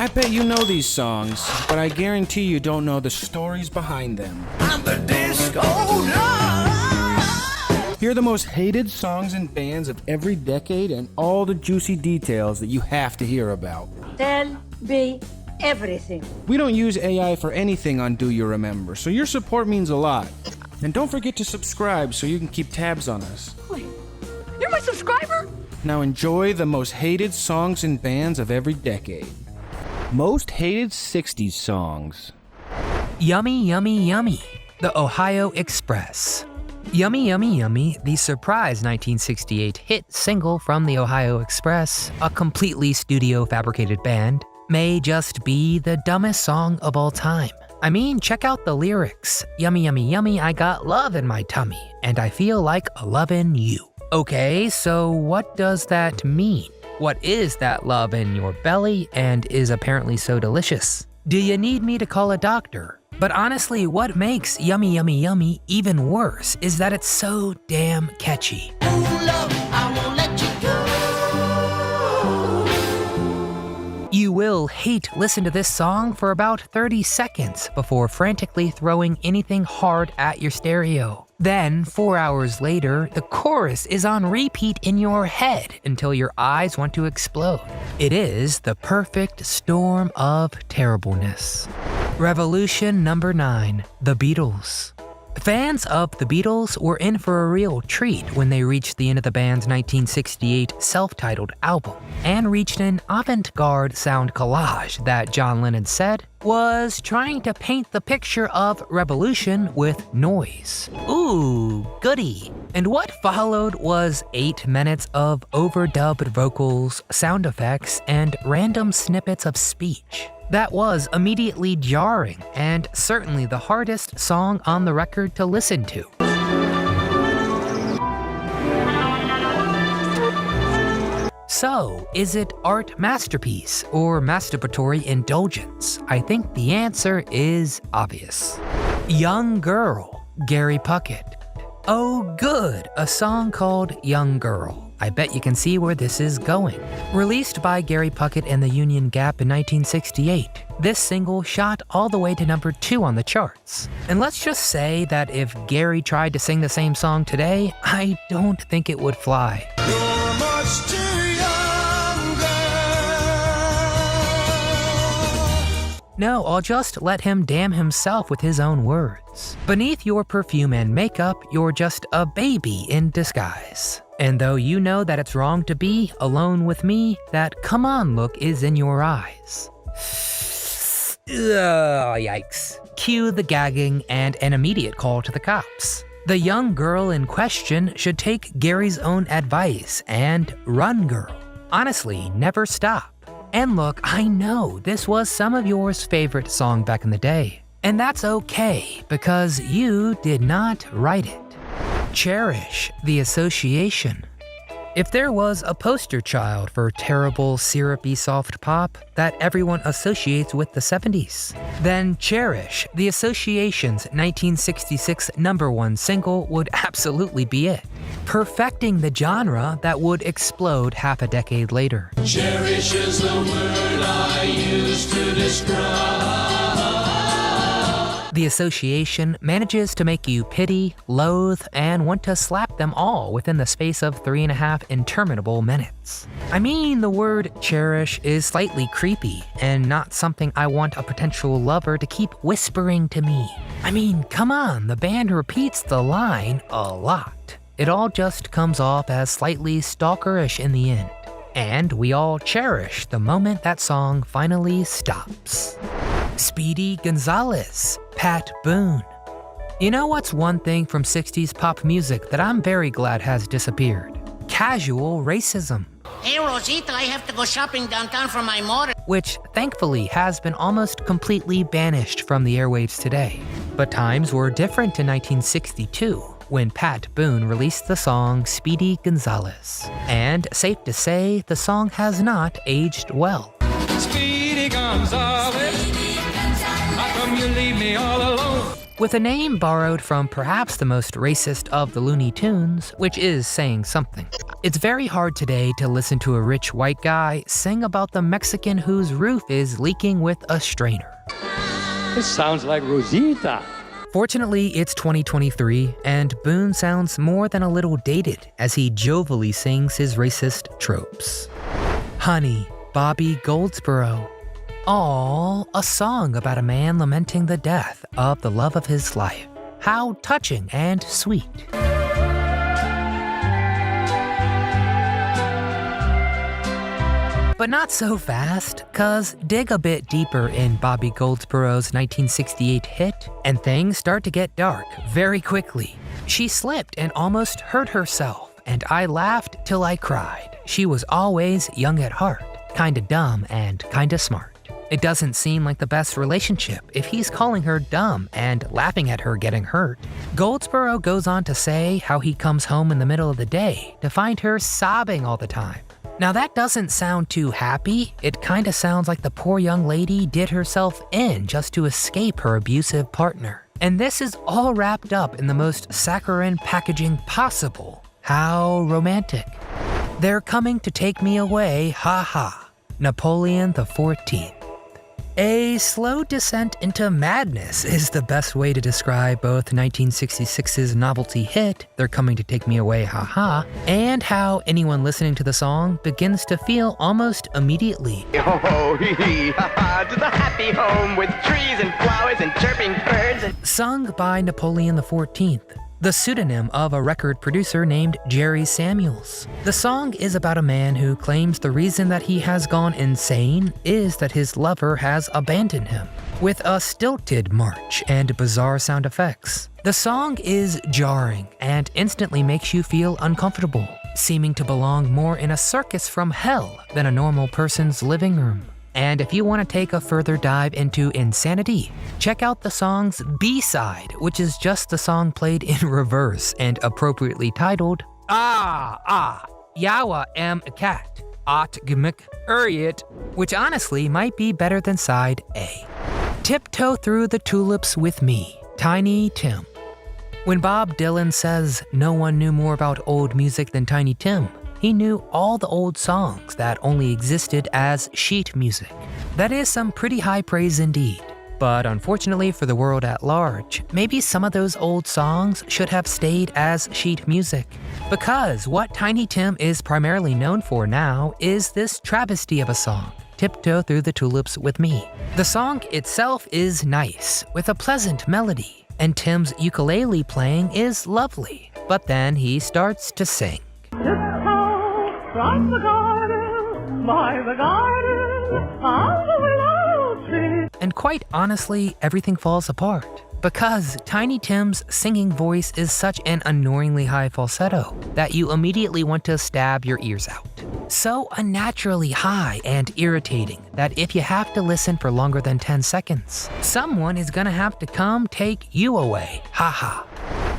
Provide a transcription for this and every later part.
I bet you know these songs, but I guarantee you don't know the stories behind them. I'm the disco love. Hear the most hated songs and bands of every decade and all the juicy details that you have to hear about. Tell me everything. We don't use AI for anything on Do You Remember, so your support means a lot. And don't forget to subscribe so you can keep tabs on us. Wait, you're my subscriber? Now enjoy the most hated songs and bands of every decade. Most hated 60s songs. Yummy, Yummy, Yummy, the Ohio Express. Yummy, Yummy, Yummy, the surprise 1968 hit single from the Ohio Express, a completely studio-fabricated band, may just be the dumbest song of all time. I mean, check out the lyrics. Yummy, yummy, yummy, I got love in my tummy, and I feel like lovin' you. Okay, so what does that mean? What is that love in your belly and is apparently so delicious? Do you need me to call a doctor? But honestly, what makes Yummy, Yummy, Yummy even worse is that it's so damn catchy. Ooh, love, I won't let you go. You will listen to this song for about 30 seconds before frantically throwing anything hard at your stereo. Then, 4 hours later, the chorus is on repeat in your head until your eyes want to explode. It is the perfect storm of terribleness. Revolution number 9, The Beatles. Fans of the Beatles were in for a real treat when they reached the end of the band's 1968 self-titled album and reached an avant-garde sound collage that John Lennon said was trying to paint the picture of revolution with noise. Ooh, goody. And what followed was 8 minutes of overdubbed vocals, sound effects, and random snippets of speech. That was immediately jarring and certainly the hardest song on the record to listen to. So, is it art masterpiece or masturbatory indulgence? I think the answer is obvious. Young Girl, Gary Puckett. Oh good, a song called Young Girl. I bet you can see where this is going. Released by Gary Puckett and the Union Gap in 1968, this single shot all the way to number 2 on the charts. And let's just say that if Gary tried to sing the same song today, I don't think it would fly. You're much too young, girl. No, I'll just let him damn himself with his own words. Beneath your perfume and makeup, you're just a baby in disguise. And though you know that it's wrong to be alone with me, that come on look is in your eyes. Ugh, yikes. Cue the gagging and an immediate call to the cops. The young girl in question should take Gary's own advice and run, girl. Honestly, never stop. And look, I know this was some of yours favorite song back in the day. And that's okay, because you did not write it. Cherish, The Association. If there was a poster child for terrible, syrupy soft pop that everyone associates with the 70s, then Cherish, The Association's 1966 #1 single would absolutely be it, perfecting the genre that would explode half a decade later. Cherish is the word I use to describe. The Association manages to make you pity, loathe, and want to slap them all within the space of 3.5 interminable minutes. I mean, the word cherish is slightly creepy and not something I want a potential lover to keep whispering to me. I mean, come on, the band repeats the line a lot. It all just comes off as slightly stalkerish in the end. And we all cherish the moment that song finally stops. Speedy Gonzales, Pat Boone. You know what's one thing from 60s pop music that I'm very glad has disappeared? Casual racism. Hey, Rosita, I have to go shopping downtown for my mother. Which thankfully has been almost completely banished from the airwaves today. But times were different in 1962 when Pat Boone released the song Speedy Gonzales. And safe to say, the song has not aged well. Speedy Gonzales, how come you leave me all alone? With a name borrowed from perhaps the most racist of the Looney Tunes, which is saying something. It's very hard today to listen to a rich white guy sing about the Mexican whose roof is leaking with a strainer. This sounds like Rosita. Fortunately, it's 2023, and Boone sounds more than a little dated as he jovially sings his racist tropes. Honey, Bobby Goldsboro. Aw, a song about a man lamenting the death of the love of his life. How touching and sweet. But not so fast, cause dig a bit deeper in Bobby Goldsboro's 1968 hit, and things start to get dark very quickly. She slipped and almost hurt herself, and I laughed till I cried. She was always young at heart, kinda dumb and kinda smart. It doesn't seem like the best relationship if he's calling her dumb and laughing at her getting hurt. Goldsboro goes on to say how he comes home in the middle of the day to find her sobbing all the time. Now that doesn't sound too happy. It kinda sounds like the poor young lady did herself in just to escape her abusive partner. And this is all wrapped up in the most saccharine packaging possible. How romantic. They're coming to take me away, ha ha. Napoleon the 14th. A slow descent into madness is the best way to describe both 1966's novelty hit, They're Coming to Take Me Away, haha, and how anyone listening to the song begins to feel almost immediately. Oh, hee hee, ha ha, to the happy home with trees and flowers and chirping birds. Sung by Napoleon the 14th, the pseudonym of a record producer named Jerry Samuels. The song is about a man who claims the reason that he has gone insane is that his lover has abandoned him, with a stilted march and bizarre sound effects. The song is jarring and instantly makes you feel uncomfortable, seeming to belong more in a circus from hell than a normal person's living room. And if you want to take a further dive into insanity, check out the song's B-side, which is just the song played in reverse and appropriately titled Yawa am a cat, Ot Gimmick Uriet, which honestly might be better than side A. Tiptoe Through the Tulips with Me, Tiny Tim. When Bob Dylan says no one knew more about old music than Tiny Tim, he knew all the old songs that only existed as sheet music. That is some pretty high praise indeed. But unfortunately for the world at large, maybe some of those old songs should have stayed as sheet music. Because what Tiny Tim is primarily known for now is this travesty of a song, Tiptoe Through the Tulips with Me. The song itself is nice, with a pleasant melody, and Tim's ukulele playing is lovely. But then he starts to sing. From the garden, by the garden, of the willow tree. And quite honestly, everything falls apart. Because Tiny Tim's singing voice is such an annoyingly high falsetto that you immediately want to stab your ears out. So unnaturally high and irritating that if you have to listen for longer than 10 seconds, someone is gonna have to come take you away, haha.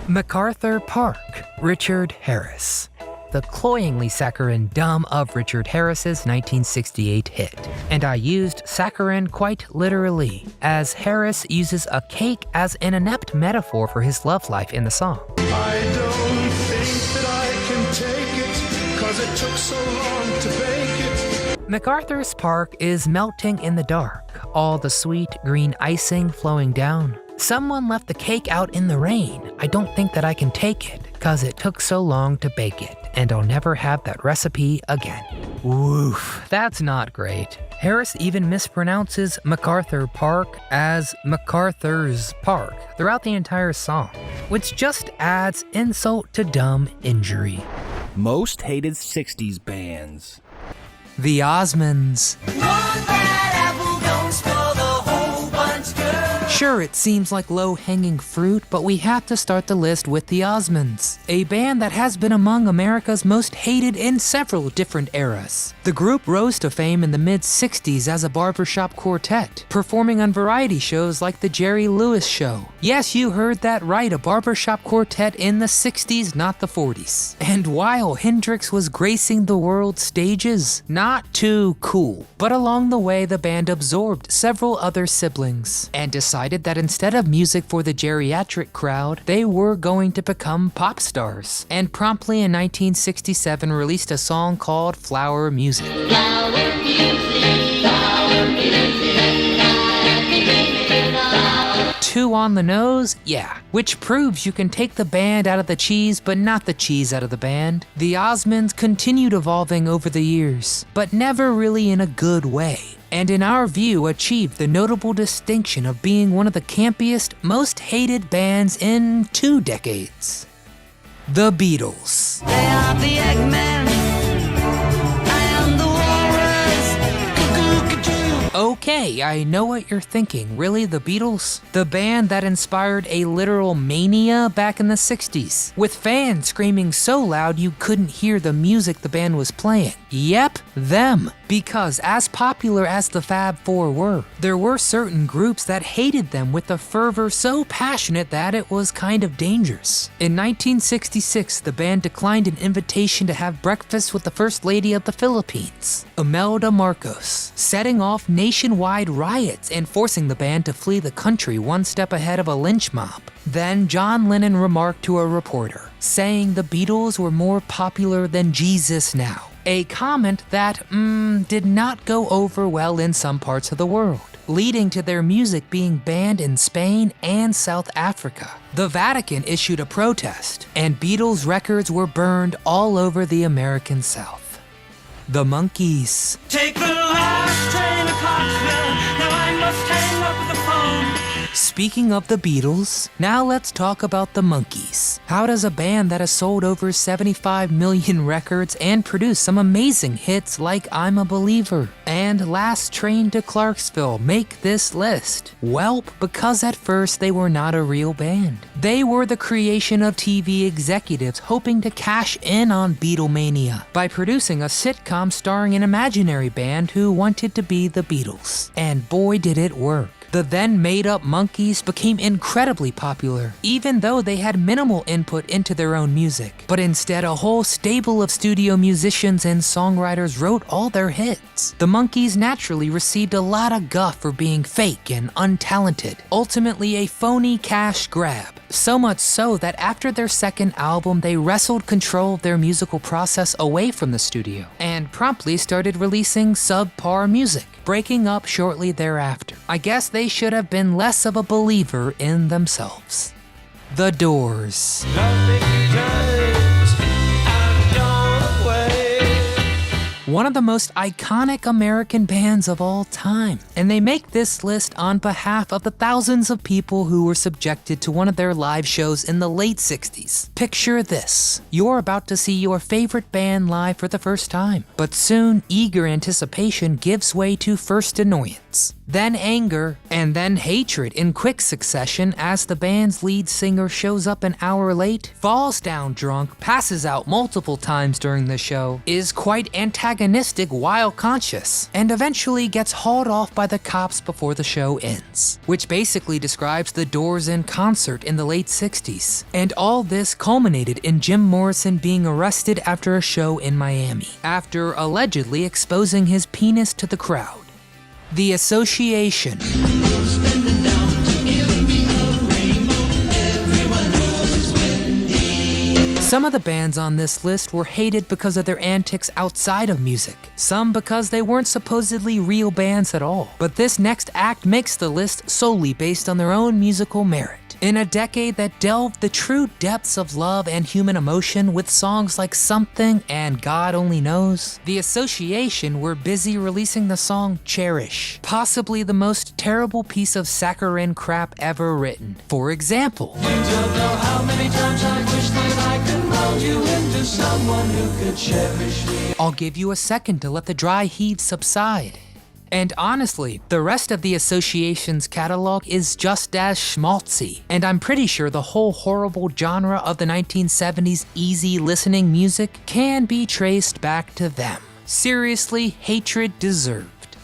MacArthur Park, Richard Harris. The cloyingly saccharine dumb of Richard Harris's 1968 hit. And I used saccharine quite literally, as Harris uses a cake as an inept metaphor for his love life in the song. I don't think that I can take it, 'cause it took so long to bake it. MacArthur's Park is melting in the dark, all the sweet green icing flowing down. Someone left the cake out in the rain. I don't think that I can take it, 'cause it took so long to bake it, and I'll never have that recipe again. Woof, that's not great. Harris even mispronounces MacArthur Park as MacArthur's Park throughout the entire song, which just adds insult to dumb injury. Most hated 60s bands. The Osmonds. Sure, it seems like low-hanging fruit, but we have to start the list with the Osmonds, a band that has been among America's most hated in several different eras. The group rose to fame in the mid-60s as a barbershop quartet, performing on variety shows like The Jerry Lewis Show. Yes, you heard that right, a barbershop quartet in the 60s, not the 40s. And while Hendrix was gracing the world stages, not too cool. But along the way, the band absorbed several other siblings and decided decided that instead of music for the geriatric crowd, they were going to become pop stars, and promptly in 1967 released a song called Flower Music. Too on the nose? Yeah. Which proves you can take the band out of the cheese, but not the cheese out of the band. The Osmonds continued evolving over the years, but never really in a good way, and in our view achieved the notable distinction of being one of the campiest, most hated bands in 2 decades. The Beatles. They are the Eggmen. I am the Walrus. Okay, I know what you're thinking. Really, the Beatles? The band that inspired a literal mania back in the 60s, with fans screaming so loud you couldn't hear the music the band was playing. Yep, them. Because as popular as the Fab Four were, there were certain groups that hated them with a fervor so passionate that it was kind of dangerous. In 1966, the band declined an invitation to have breakfast with the First Lady of the Philippines, Imelda Marcos, setting off nationwide riots and forcing the band to flee the country one step ahead of a lynch mob. Then John Lennon remarked to a reporter, saying the Beatles were more popular than Jesus now. A comment that, did not go over well in some parts of the world, leading to their music being banned in Spain and South Africa. The Vatican issued a protest, and Beatles records were burned all over the American South. The Monkees. Take the last train to Clarksville. Now I must hang up the phone. Speaking of the Beatles, now let's talk about the Monkees. How does a band that has sold over 75 million records and produced some amazing hits like I'm a Believer and Last Train to Clarksville make this list? Well, because at first they were not a real band. They were the creation of TV executives hoping to cash in on Beatlemania by producing a sitcom starring an imaginary band who wanted to be the Beatles. And boy did it work. The then made-up Monkees became incredibly popular, even though they had minimal input into their own music. But instead, a whole stable of studio musicians and songwriters wrote all their hits. The Monkees naturally received a lot of guff for being fake and untalented, ultimately a phony cash grab. So much so that after their second album, they wrestled control of their musical process away from the studio, and promptly started releasing subpar music, breaking up shortly thereafter. I guess they should have been less of a believer in themselves. The Doors. One of the most iconic American bands of all time, and they make this list on behalf of the thousands of people who were subjected to one of their live shows in the late 60s. Picture this: you're about to see your favorite band live for the first time, but soon eager anticipation gives way to first annoyance, then anger, and then hatred in quick succession as the band's lead singer shows up an hour late, falls down drunk, passes out multiple times during the show, is quite antagonistic while conscious, and eventually gets hauled off by the cops before the show ends. Which basically describes the Doors in concert in the late 60s. And all this culminated in Jim Morrison being arrested after a show in Miami, after allegedly exposing his penis to the crowd. The Association. Some of the bands on this list were hated because of their antics outside of music, some because they weren't supposedly real bands at all. But this next act makes the list solely based on their own musical merit. In a decade that delved the true depths of love and human emotion with songs like Something and God Only Knows, The Association were busy releasing the song Cherish, possibly the most terrible piece of saccharine crap ever written. For example, you don't know how many times I wish that I could mold you into someone who could cherish me. I'll give you a second to let the dry heaves subside. And honestly, the rest of the Association's catalog is just as schmaltzy, and I'm pretty sure the whole horrible genre of the 1970s easy listening music can be traced back to them. Seriously, hatred deserved.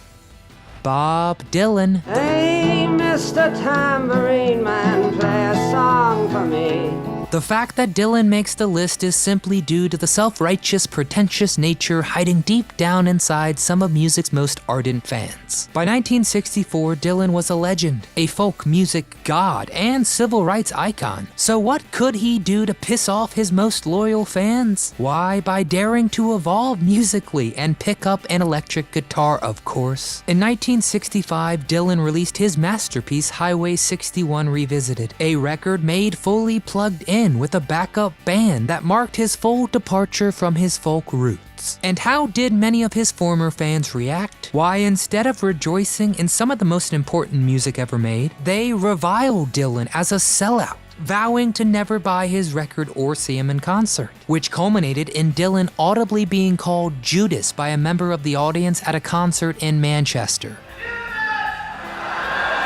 Bob Dylan. Hey, Mr. Tambourine Man, play a song for me. The fact that Dylan makes the list is simply due to the self-righteous, pretentious nature hiding deep down inside some of music's most ardent fans. By 1964, Dylan was a legend, a folk music god, and civil rights icon. So what could he do to piss off his most loyal fans? Why, by daring to evolve musically and pick up an electric guitar, of course. In 1965, Dylan released his masterpiece Highway 61 Revisited, a record made fully plugged in with a backup band that marked his full departure from his folk roots. And how did many of his former fans react? Why, instead of rejoicing in some of the most important music ever made, they reviled Dylan as a sellout, vowing to never buy his record or see him in concert, which culminated in Dylan audibly being called Judas by a member of the audience at a concert in Manchester,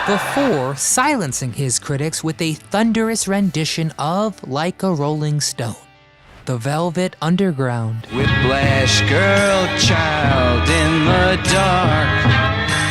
before silencing his critics with a thunderous rendition of Like a Rolling Stone, The Velvet Underground. Whiplash girl child in the dark.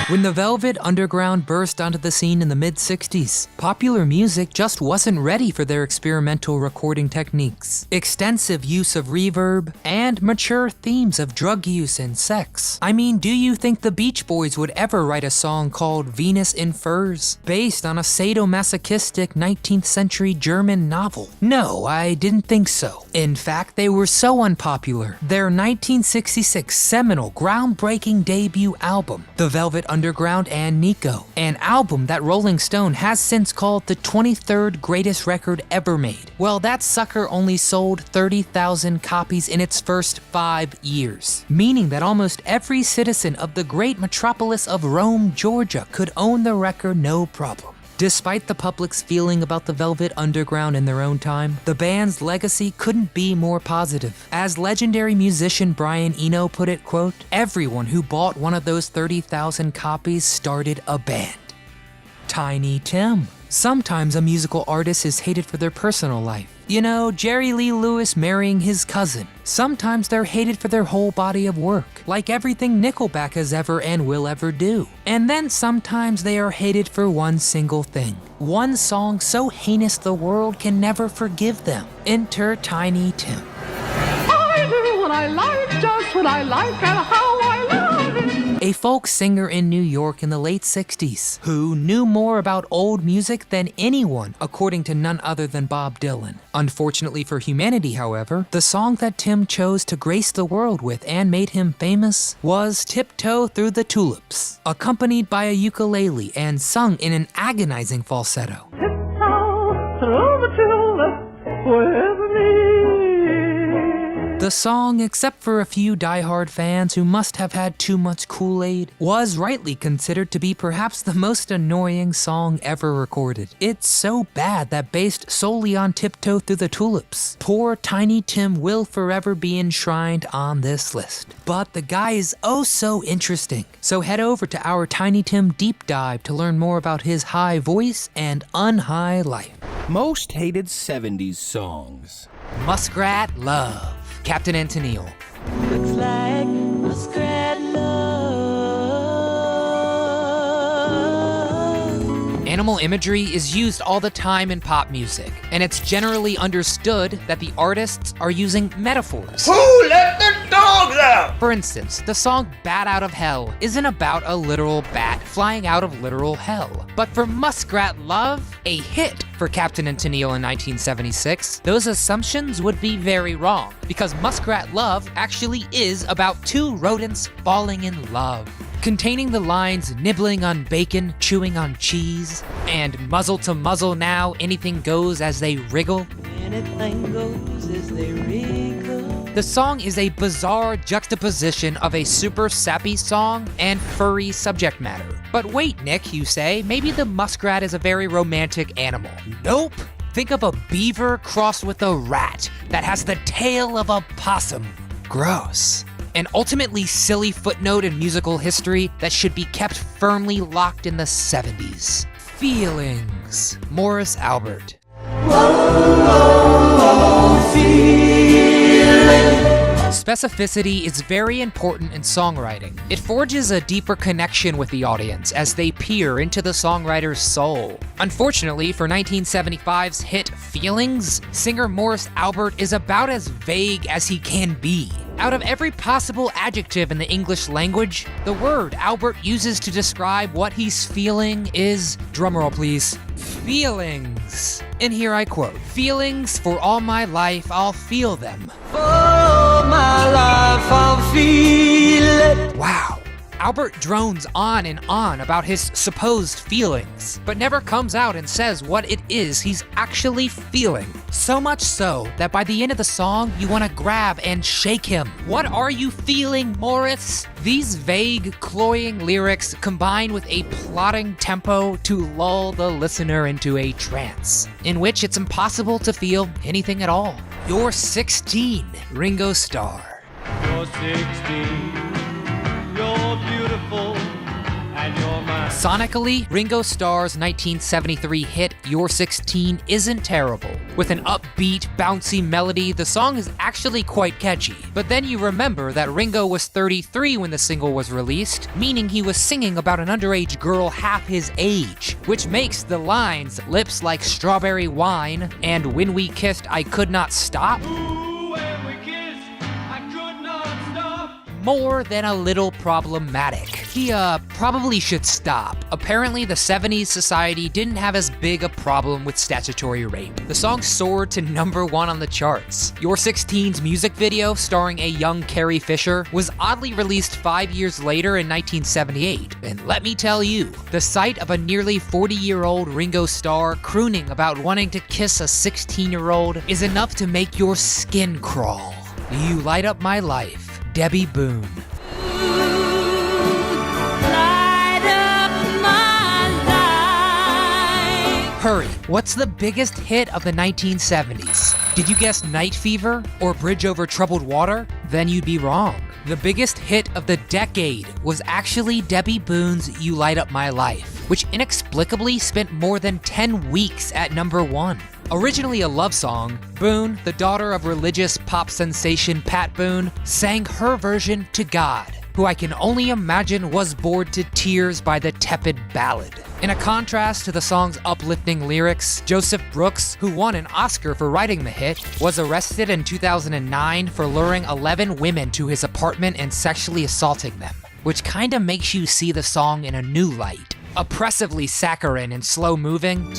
When the Velvet Underground burst onto the scene in the mid-60s, popular music just wasn't ready for their experimental recording techniques, extensive use of reverb, and mature themes of drug use and sex. I mean, do you think the Beach Boys would ever write a song called Venus in Furs, based on a sadomasochistic 19th century German novel? No, I didn't think so. In fact, they were so unpopular, their 1966 seminal, groundbreaking debut album, The Velvet Underground and Nico, an album that Rolling Stone has since called the 23rd greatest record ever made. Well, that sucker only sold 30,000 copies in its first 5 years, meaning that almost every citizen of the great metropolis of Rome, Georgia could own the record no problem. Despite the public's feeling about the Velvet Underground in their own time, the band's legacy couldn't be more positive. As legendary musician Brian Eno put it, quote, "Everyone who bought one of those 30,000 copies started a band." Tiny Tim. Sometimes a musical artist is hated for their personal life. You know, Jerry Lee Lewis marrying his cousin. Sometimes they're hated for their whole body of work, like everything Nickelback has ever and will ever do. And then sometimes they are hated for one single thing. One song so heinous the world can never forgive them. Enter Tiny Tim. I do what I like, just what I like, and how I love it. A folk singer in New York in the late 60s, who knew more about old music than anyone, according to none other than Bob Dylan. Unfortunately for humanity, however, the song that Tim chose to grace the world with and made him famous was Tiptoe Through the Tulips, accompanied by a ukulele and sung in an agonizing falsetto. Tiptoe through the tulips with me. The song, except for a few diehard fans who must have had too much Kool-Aid, was rightly considered to be perhaps the most annoying song ever recorded. It's so bad that based solely on Tiptoe Through the Tulips, poor Tiny Tim will forever be enshrined on this list. But the guy is oh so interesting. So head over to our Tiny Tim deep dive to learn more about his high voice and unhigh life. Most hated 70s songs. Muskrat Love, Captain and Tennille. Looks like muskrat love. Animal imagery is used all the time in pop music, and it's generally understood that the artists are using metaphors. Who let the dogs out? For instance, the song Bat Out of Hell isn't about a literal bat flying out of literal hell. But for Muskrat Love, a hit for Captain and Tennille in 1976, those assumptions would be very wrong, because Muskrat Love actually is about two rodents falling in love. Containing the lines nibbling on bacon, chewing on cheese, and muzzle to muzzle now, anything goes as they wriggle. Anything goes as they wriggle. The song is a bizarre juxtaposition of a super sappy song and furry subject matter. But wait, Nick, you say, maybe the muskrat is a very romantic animal. Nope! Think of a beaver crossed with a rat that has the tail of a possum. Gross. An ultimately silly footnote in musical history that should be kept firmly locked in the 70s. Feelings. Morris Albert. Whoa, whoa, whoa, feeling. Specificity is very important in songwriting. It forges a deeper connection with the audience as they peer into the songwriter's soul. Unfortunately, for 1975's hit Feelings, singer Morris Albert is about as vague as he can be. Out of every possible adjective in the English language, the word Albert uses to describe what he's feeling is, drumroll please, feelings. And here I quote, "Feelings, for all my life I'll feel them. For my life I'll feel it." Wow. Albert drones on and on about his supposed feelings, but never comes out and says what it is he's actually feeling. So much so that by the end of the song, you want to grab and shake him. What are you feeling, Morris? These vague, cloying lyrics combine with a plotting tempo to lull the listener into a trance, in which it's impossible to feel anything at all. You're 16, Ringo Starr. You're 16. You're beautiful, and you're mine. Sonically, Ringo Starr's 1973 hit You're 16 isn't terrible. With an upbeat, bouncy melody, the song is actually quite catchy. But then you remember that Ringo was 33 when the single was released, meaning he was singing about an underage girl half his age, which makes the lines "lips like strawberry wine" and "when we kissed I could not stop" more than a little problematic. He probably should stop. Apparently the 70s society didn't have as big a problem with statutory rape. The song soared to #1 on the charts. You're 16's music video, starring a young Carrie Fisher, was oddly released 5 years later in 1978. And let me tell you, the sight of a nearly 40-year-old Ringo Starr crooning about wanting to kiss a 16-year-old is enough to make your skin crawl. You light up my life. Debbie Boone. Hurry, what's the biggest hit of the 1970s? Did you guess Night Fever or Bridge Over Troubled Water? Then you'd be wrong. The biggest hit of the decade was actually Debbie Boone's You Light Up My Life, which inexplicably spent more than 10 weeks at #1. Originally a love song, Boone, the daughter of religious pop sensation Pat Boone, sang her version to God, who I can only imagine was bored to tears by the tepid ballad. In a contrast to the song's uplifting lyrics, Joseph Brooks, who won an Oscar for writing the hit, was arrested in 2009 for luring 11 women to his apartment and sexually assaulting them, which kinda makes you see the song in a new light. Oppressively saccharine and slow-moving,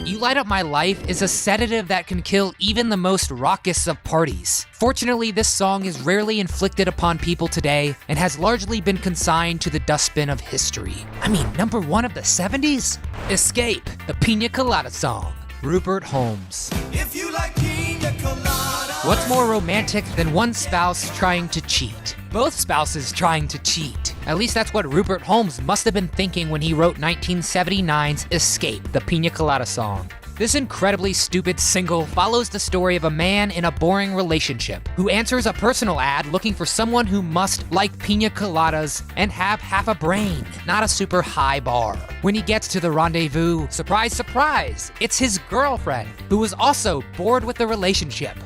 You Light Up My Life is a sedative that can kill even the most raucous of parties. Fortunately, this song is rarely inflicted upon people today and has largely been consigned to the dustbin of history. I mean, #1 of the 70s? Escape, the Pina Colada song, Rupert Holmes. If you like pina colada. What's more romantic than one spouse trying to cheat? Both spouses trying to cheat. At least that's what Rupert Holmes must have been thinking when he wrote 1979's Escape, the Pina Colada song. This incredibly stupid single follows the story of a man in a boring relationship who answers a personal ad looking for someone who must like pina coladas and have half a brain, not a super high bar. When he gets to the rendezvous, surprise, surprise, it's his girlfriend who was also bored with the relationship.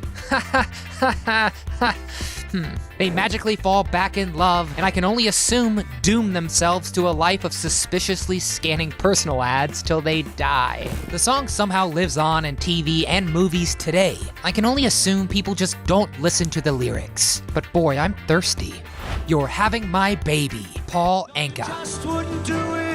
They magically fall back in love, and I can only assume doom themselves to a life of suspiciously scanning personal ads till they die. The song somehow lives on in TV and movies today. I can only assume people just don't listen to the lyrics. But boy, I'm thirsty. You're Having My Baby, Paul Anka. Just wouldn't do it.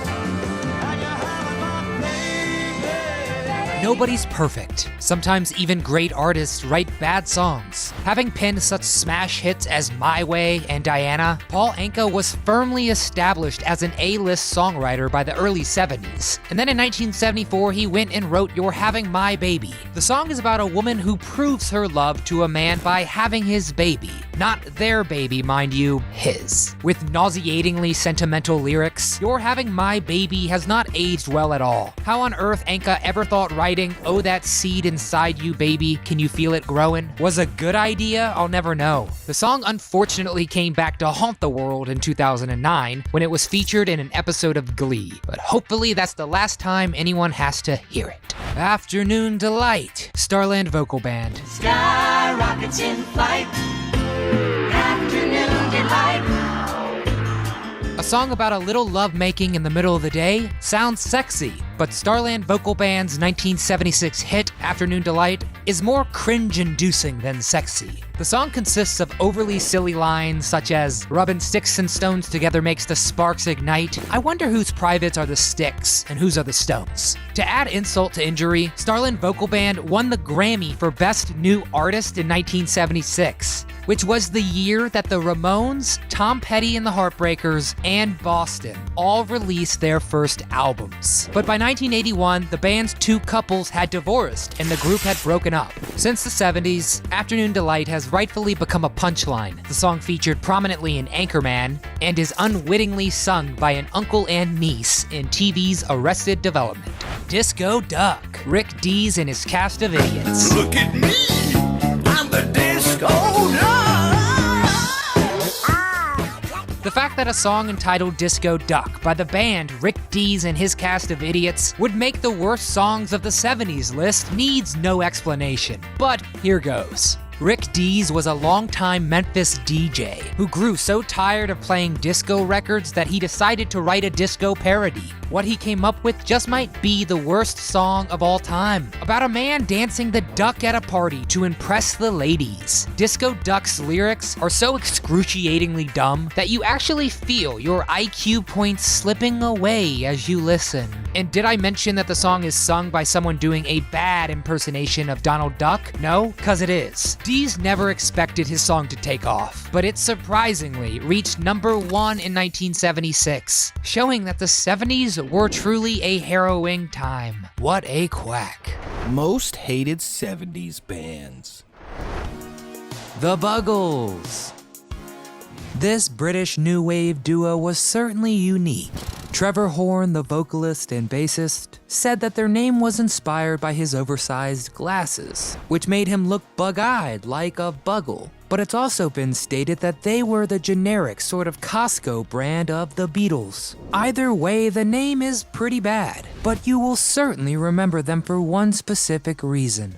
And you're having my baby. Nobody's perfect. Sometimes even great artists write bad songs. Having penned such smash hits as My Way and Diana, Paul Anka was firmly established as an A-list songwriter by the early 70s. And then in 1974, he went and wrote You're Having My Baby. The song is about a woman who proves her love to a man by having his baby. Not their baby, mind you, his. With nauseatingly sentimental lyrics, You're Having My Baby has not aged well at all. How on earth Anka ever thought writing writing "Oh, that seed inside you, baby, can you feel it growing" was a good idea? I'll never know. The song unfortunately came back to haunt the world in 2009 when it was featured in an episode of Glee, but hopefully that's the last time anyone has to hear it. Afternoon Delight, Starland Vocal Band. Sky rockets in flight. Afternoon delight. A song about a little lovemaking in the middle of the day sounds sexy, but Starland Vocal Band's 1976 hit, Afternoon Delight, is more cringe-inducing than sexy. The song consists of overly silly lines such as, "Rubbing sticks and stones together makes the sparks ignite. I wonder whose privates are the sticks and whose are the stones." To add insult to injury, Starland Vocal Band won the Grammy for Best New Artist in 1976, which was the year that the Ramones, Tom Petty and the Heartbreakers, and Boston all released their first albums. But by 1981, the band's two couples had divorced and the group had broken up. Since the 70s, Afternoon Delight has rightfully become a punchline. The song featured prominently in Anchorman and is unwittingly sung by an uncle and niece in TV's Arrested Development. Disco Duck, Rick Dees and his cast of idiots. Look at me, I'm the disco duck. The fact that a song entitled Disco Duck by the band Rick Dees and his cast of idiots would make the worst songs of the 70s list needs no explanation, but here goes. Rick Dees was a longtime Memphis DJ who grew so tired of playing disco records that he decided to write a disco parody. What he came up with just might be the worst song of all time, about a man dancing the duck at a party to impress the ladies. Disco Duck's lyrics are so excruciatingly dumb that you actually feel your IQ points slipping away as you listen. And did I mention that the song is sung by someone doing a bad impersonation of Donald Duck? No, cause it is. Dees never expected his song to take off, but it surprisingly reached #1 in 1976, showing that the 70s were truly a harrowing time. What a quack. Most hated 70s bands. The Buggles. This British new wave duo was certainly unique. Trevor Horn, the vocalist and bassist, said that their name was inspired by his oversized glasses, which made him look bug-eyed like a buggle. But it's also been stated that they were the generic sort of Costco brand of the Beatles. Either way, the name is pretty bad, but you will certainly remember them for one specific reason.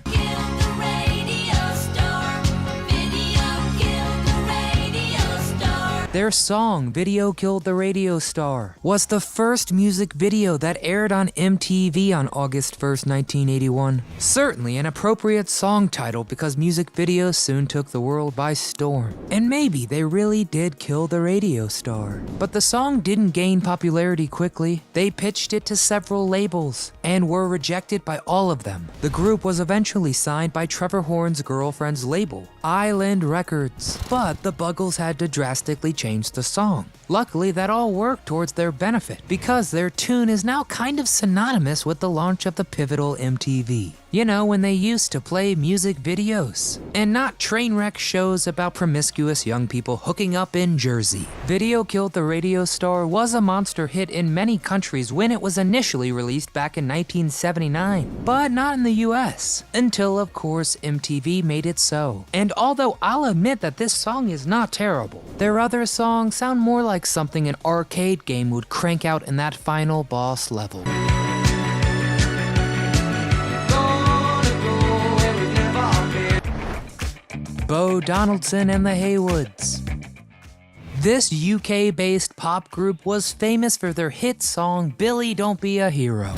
Their song, Video Killed the Radio Star, was the first music video that aired on MTV on August 1st, 1981. Certainly an appropriate song title because music videos soon took the world by storm. And maybe they really did kill the radio star. But the song didn't gain popularity quickly. They pitched it to several labels and were rejected by all of them. The group was eventually signed by Trevor Horn's girlfriend's label, Island Records. But the Buggles had to drastically change the song. Luckily, that all worked towards their benefit because their tune is now kind of synonymous with the launch of the pivotal MTV. You know, when they used to play music videos and not train wreck shows about promiscuous young people hooking up in Jersey. Video Killed the Radio Star was a monster hit in many countries when it was initially released back in 1979, but not in the US, until of course MTV made it so. And although I'll admit that this song is not terrible, their other songs sound more like something an arcade game would crank out in that final boss level. Bo Donaldson and the Haywoods. This UK-based pop group was famous for their hit song, Billy Don't Be a Hero.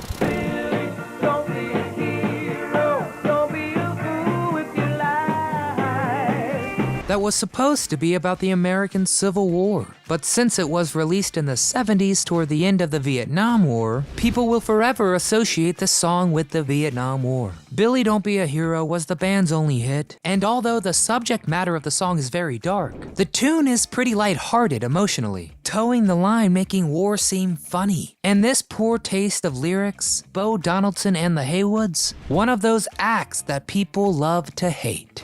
That was supposed to be about the American Civil War. But since it was released in the 70s toward the end of the Vietnam War, people will forever associate the song with the Vietnam War. Billy Don't Be a Hero was the band's only hit, and although the subject matter of the song is very dark, the tune is pretty lighthearted emotionally, towing the line making war seem funny. And this poor taste of lyrics, Bo Donaldson and the Haywoods, one of those acts that people love to hate.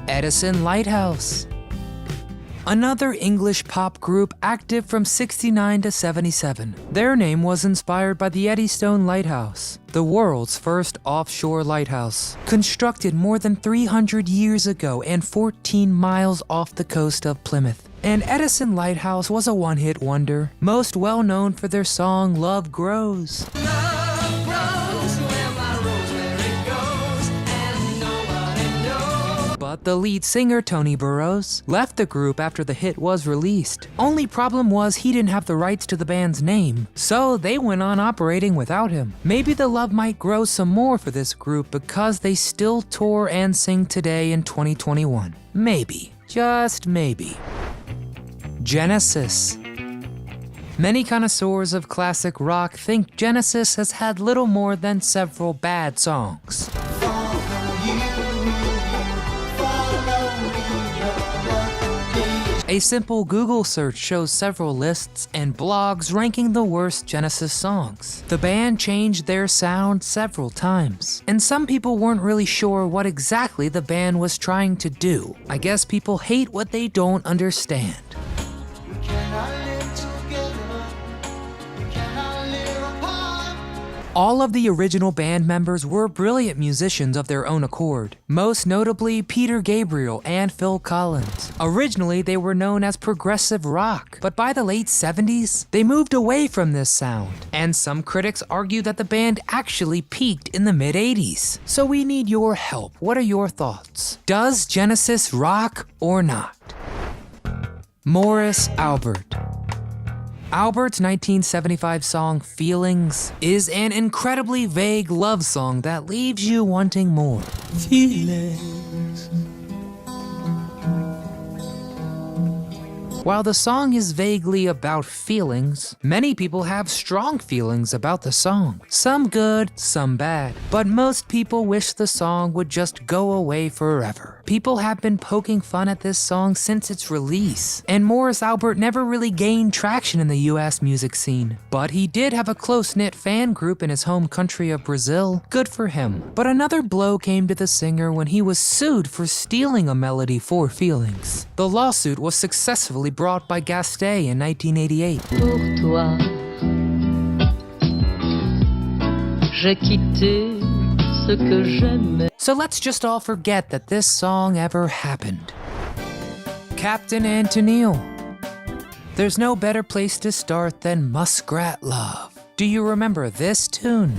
Edison Lighthouse. another English pop group active from 69 to 77. Their name was inspired by the Eddystone Lighthouse, the world's first offshore lighthouse, constructed more than 300 years ago and 14 miles off the coast of Plymouth. And Edison Lighthouse was a one-hit wonder, most well known for their song Love Grows. But the lead singer, Tony Burrows, left the group after the hit was released. Only problem was he didn't have the rights to the band's name, so they went on operating without him. Maybe the love might grow some more for this group because they still tour and sing today in 2021. Maybe, just maybe. Genesis. Many connoisseurs of classic rock think Genesis has had little more than several bad songs. A simple Google search shows several lists and blogs ranking the worst Genesis songs. The band changed their sound several times, and some people weren't really sure what exactly the band was trying to do. I guess people hate what they don't understand. All of the original band members were brilliant musicians of their own accord, most notably Peter Gabriel and Phil Collins. Originally, they were known as progressive rock, but by the late 70s, they moved away from this sound, and some critics argue that the band actually peaked in the mid-80s. So we need your help. What are your thoughts? Does Genesis rock or not? Morris Albert. Albert's 1975 song Feelings is an incredibly vague love song that leaves you wanting more. Feelings. While the song is vaguely about feelings, many people have strong feelings about the song. Some good, some bad, but most people wish the song would just go away forever. People have been poking fun at this song since its release, and Morris Albert never really gained traction in the US music scene. But he did have a close-knit fan group in his home country of Brazil. Good for him. But another blow came to the singer when he was sued for stealing a melody for Feelings. The lawsuit was successfully brought by Gastet in 1988. Pour toi, j'ai quitté ce que j'aimais. So let's just all forget that this song ever happened. Captain Antonio. There's no better place to start than Muskrat Love. Do you remember this tune?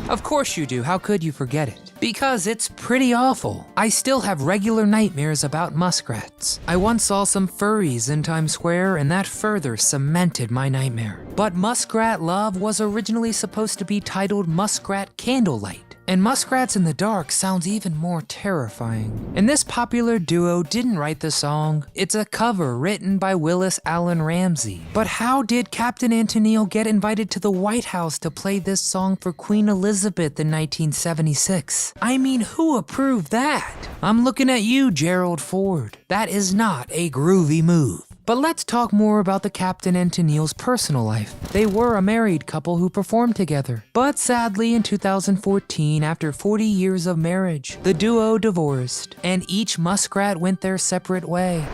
Of course you do, how could you forget it? Because it's pretty awful. I still have regular nightmares about muskrats. I once saw some furries in Times Square and that further cemented my nightmare. But Muskrat Love was originally supposed to be titled Muskrat Candlelight. And Muskrats in the Dark sounds even more terrifying. And this popular duo didn't write the song. It's a cover written by Willis Allen Ramsey. But how did Captain Antonio get invited to the White House to play this song for Queen Elizabeth in 1976? I mean, who approved that? I'm looking at you, Gerald Ford. That is not a groovy move. But let's talk more about the Captain and Tennille's personal life. They were a married couple who performed together. But sadly, in 2014, after 40 years of marriage, the duo divorced, and each muskrat went their separate way.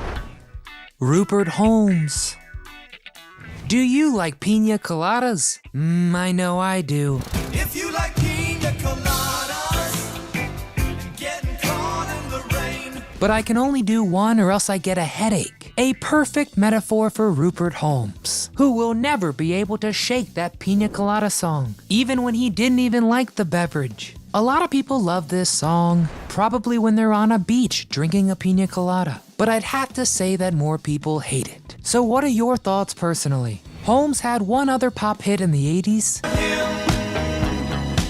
Rupert Holmes. Do you like pina coladas? I know I do. If you like pina coladas and getting caught in the rain. But I can only do one or else I get a headache. A perfect metaphor for Rupert Holmes, who will never be able to shake that pina colada song, even when he didn't even like the beverage. A lot of people love this song, probably when they're on a beach drinking a pina colada. But I'd have to say that more people hate it. So what are your thoughts personally? Holmes had one other pop hit in the 80s.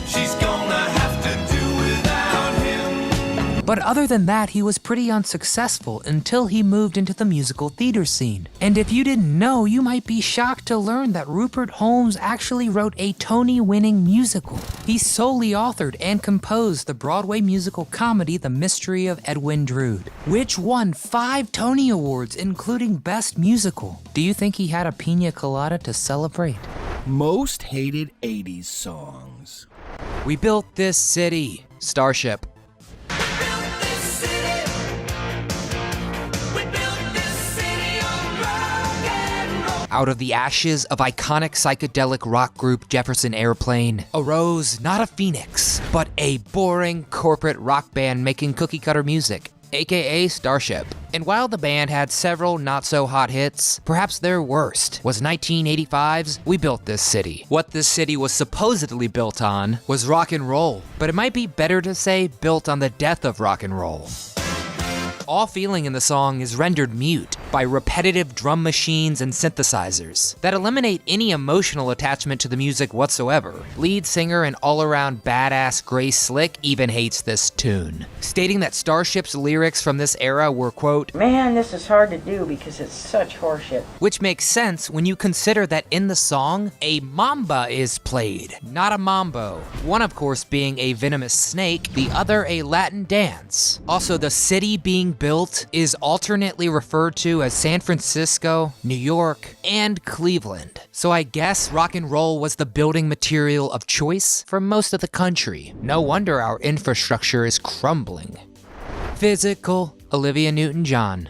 She's gonna have to do without him. But other than that, he was pretty unsuccessful until he moved into the musical theater scene. And if you didn't know, you might be shocked to learn that Rupert Holmes actually wrote a Tony-winning musical. He solely authored and composed the Broadway musical comedy The Mystery of Edwin Drood, which won 5 Tony Awards, including Best Musical. Do you think he had a pina colada to celebrate? Most hated 80s songs. We built this city, Starship. Out of the ashes of iconic psychedelic rock group Jefferson Airplane arose not a phoenix, but a boring corporate rock band making cookie-cutter music, aka Starship. And while the band had several not-so-hot hits, perhaps their worst was 1985's We Built This City. What this city was supposedly built on was rock and roll, but it might be better to say built on the death of rock and roll. All feeling in the song is rendered mute by repetitive drum machines and synthesizers that eliminate any emotional attachment to the music whatsoever. Lead singer and all-around badass Grace Slick even hates this tune, stating that Starship's lyrics from this era were, quote, "Man, this is hard to do because it's such horseshit." Which makes sense when you consider that in the song, a mamba is played, not a mambo. One, of course, being a venomous snake, the other a Latin dance. Also, the city being built is alternately referred to as San Francisco, New York, and Cleveland. So I guess rock and roll was the building material of choice for most of the country. No wonder our infrastructure is crumbling. Physical, Olivia Newton-John.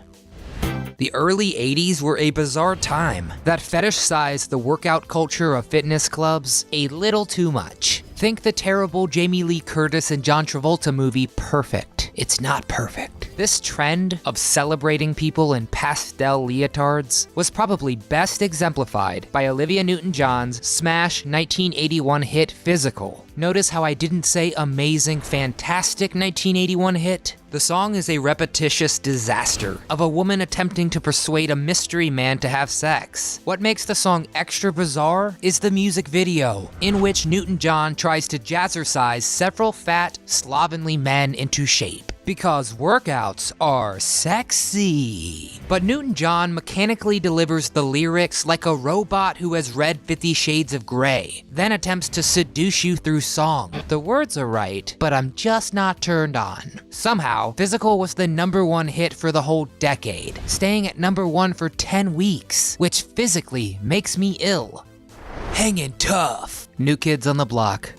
The early 80s were a bizarre time that fetish-sized the workout culture of fitness clubs a little too much. Think the terrible Jamie Lee Curtis and John Travolta movie Perfect. It's not perfect. This trend of celebrating people in pastel leotards was probably best exemplified by Olivia Newton-John's smash 1981 hit Physical. Notice how I didn't say amazing, fantastic 1981 hit? The song is a repetitious disaster of a woman attempting to persuade a mystery man to have sex. What makes the song extra bizarre is the music video, in which Newton-John tries to jazzercise several fat, slovenly men into shape. Because workouts are sexy. But Newton-John mechanically delivers the lyrics like a robot who has read 50 Shades of Grey, then attempts to seduce you through song. The words are right, but I'm just not turned on. Somehow, Physical was the #1 hit for the whole decade, staying at #1 for 10 weeks, which physically makes me ill. Hangin' Tough. New Kids on the Block.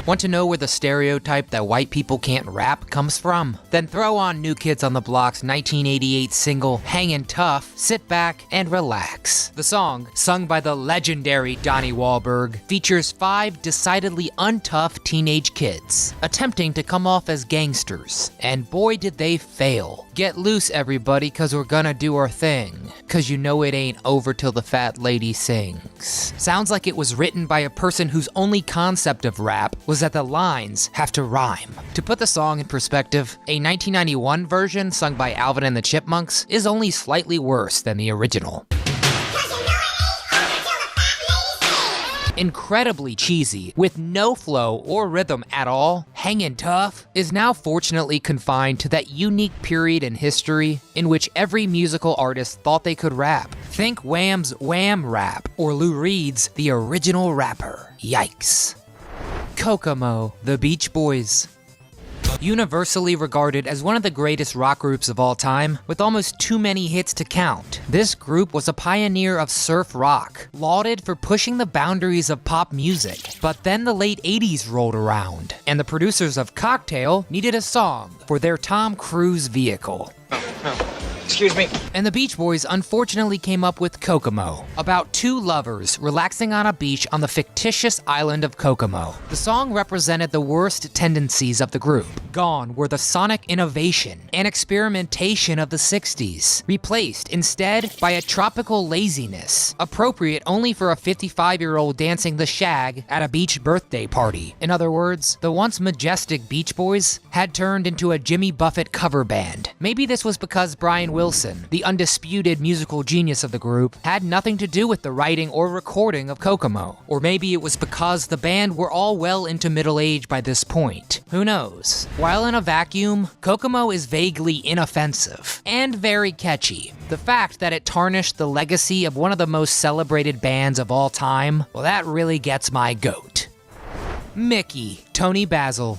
Want to know where the stereotype that white people can't rap comes from? Then throw on New Kids on the Block's 1988 single, Hangin' Tough, sit back, and relax. The song, sung by the legendary Donnie Wahlberg, features 5 decidedly untough teenage kids, attempting to come off as gangsters. And boy did they fail. Get loose everybody, cause we're gonna do our thing. Cause you know it ain't over till the fat lady sings. Sounds like it was written by a person whose only concept of rap was that the lines have to rhyme. To put the song in perspective, a 1991 version sung by Alvin and the Chipmunks is only slightly worse than the original. Incredibly cheesy, with no flow or rhythm at all, Hangin' Tough is now fortunately confined to that unique period in history in which every musical artist thought they could rap. Think Wham's Wham Rap, or Lou Reed's The Original Rapper. Yikes. Kokomo, the Beach Boys. Universally regarded as one of the greatest rock groups of all time, with almost too many hits to count. This group was a pioneer of surf rock, lauded for pushing the boundaries of pop music. But then the late 80s rolled around, and the producers of Cocktail needed a song for their Tom Cruise vehicle. Excuse me. And the Beach Boys unfortunately came up with Kokomo, about 2 lovers relaxing on a beach on the fictitious island of Kokomo. The song represented the worst tendencies of the group. Gone were the sonic innovation and experimentation of the 60s, replaced instead by a tropical laziness, appropriate only for a 55-year-old dancing the shag at a beach birthday party. In other words, the once majestic Beach Boys had turned into a Jimmy Buffett cover band. Maybe this was because Brian Wilson, the undisputed musical genius of the group, had nothing to do with the writing or recording of Kokomo. Or maybe it was because the band were all well into middle age by this point. Who knows? While in a vacuum, Kokomo is vaguely inoffensive and very catchy. The fact that it tarnished the legacy of one of the most celebrated bands of all time, well, that really gets my goat. Mickey, Tony Basil.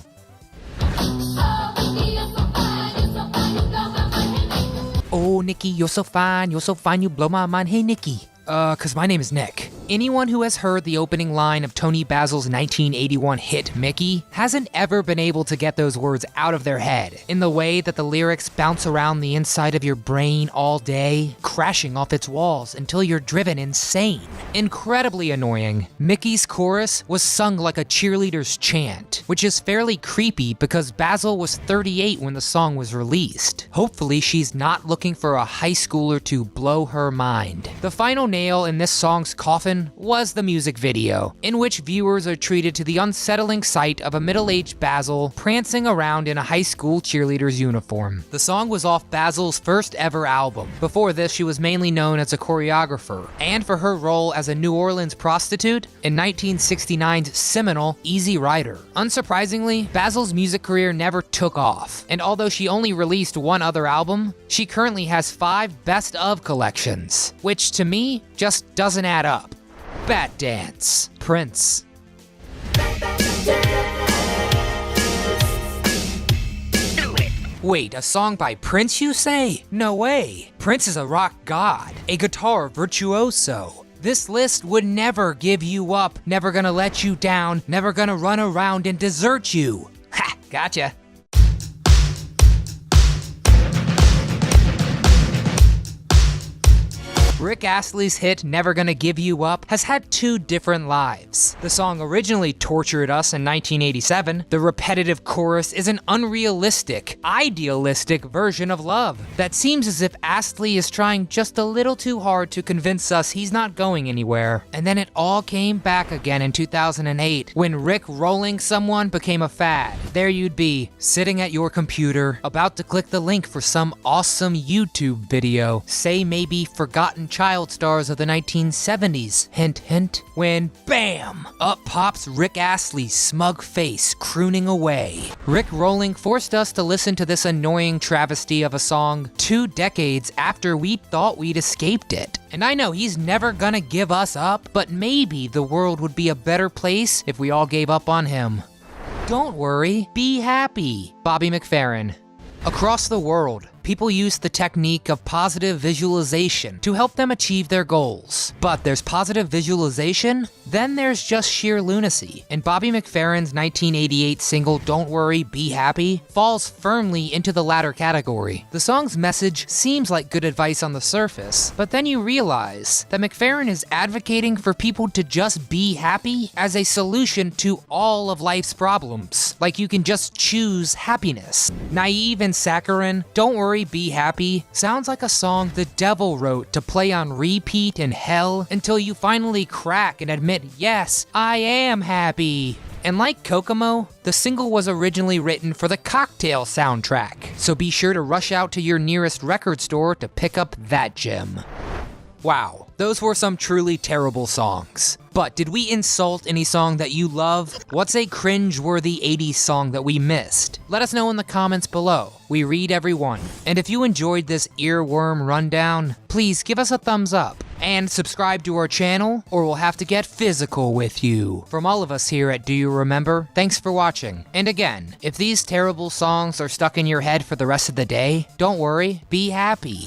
Oh, Nikki, you're so fine, you blow my mind. Hey, Nikki. Cause my name is Nick. Anyone who has heard the opening line of Tony Basil's 1981 hit Mickey hasn't ever been able to get those words out of their head in the way that the lyrics bounce around the inside of your brain all day, crashing off its walls until you're driven insane. Incredibly annoying, Mickey's chorus was sung like a cheerleader's chant, which is fairly creepy because Basil was 38 when the song was released. Hopefully she's not looking for a high schooler to blow her mind. The final nail in this song's coffin was the music video, in which viewers are treated to the unsettling sight of a middle-aged Basil prancing around in a high school cheerleader's uniform. The song was off Basil's first ever album. Before this, she was mainly known as a choreographer, and for her role as a New Orleans prostitute in 1969's seminal Easy Rider. Unsurprisingly, Basil's music career never took off, and although she only released one other album, she currently has 5 best of collections, which to me just doesn't add up. Bat Dance, Prince. Wait, a song by Prince, you say? No way. Prince is a rock god, a guitar virtuoso. This list would never give you up, never gonna let you down, never gonna run around and desert you. Ha, gotcha. Rick Astley's hit Never Gonna Give You Up has had 2 different lives. The song originally tortured us in 1987. The repetitive chorus is an unrealistic, idealistic version of love that seems as if Astley is trying just a little too hard to convince us he's not going anywhere. And then it all came back again in 2008 when Rick rolling someone became a fad. There you'd be, sitting at your computer, about to click the link for some awesome YouTube video, say maybe Forgotten Child stars of the 1970s, hint hint, when BAM! Up pops Rick Astley's smug face crooning away. Rick rolling forced us to listen to this annoying travesty of a song 2 decades after we thought we'd escaped it. And I know he's never gonna give us up, but maybe the world would be a better place if we all gave up on him. Don't worry, be happy. Bobby McFerrin. Across the world, people use the technique of positive visualization to help them achieve their goals. But there's positive visualization, then there's just sheer lunacy. And Bobby McFerrin's 1988 single Don't Worry, Be Happy falls firmly into the latter category. The song's message seems like good advice on the surface, but then you realize that McFerrin is advocating for people to just be happy as a solution to all of life's problems. Like you can just choose happiness. Naive and saccharine, Don't Worry, Be Happy sounds like a song the devil wrote to play on repeat in hell until you finally crack and admit, yes, I am happy. And like Kokomo, the single was originally written for the Cocktail soundtrack, so be sure to rush out to your nearest record store to pick up that gem. Wow, those were some truly terrible songs. But did we insult any song that you love? What's a cringe-worthy 80s song that we missed? Let us know in the comments below. We read every one. And if you enjoyed this earworm rundown, please give us a thumbs up. And subscribe to our channel, or we'll have to get physical with you. From all of us here at Do You Remember, thanks for watching. And again, if these terrible songs are stuck in your head for the rest of the day, don't worry, be happy.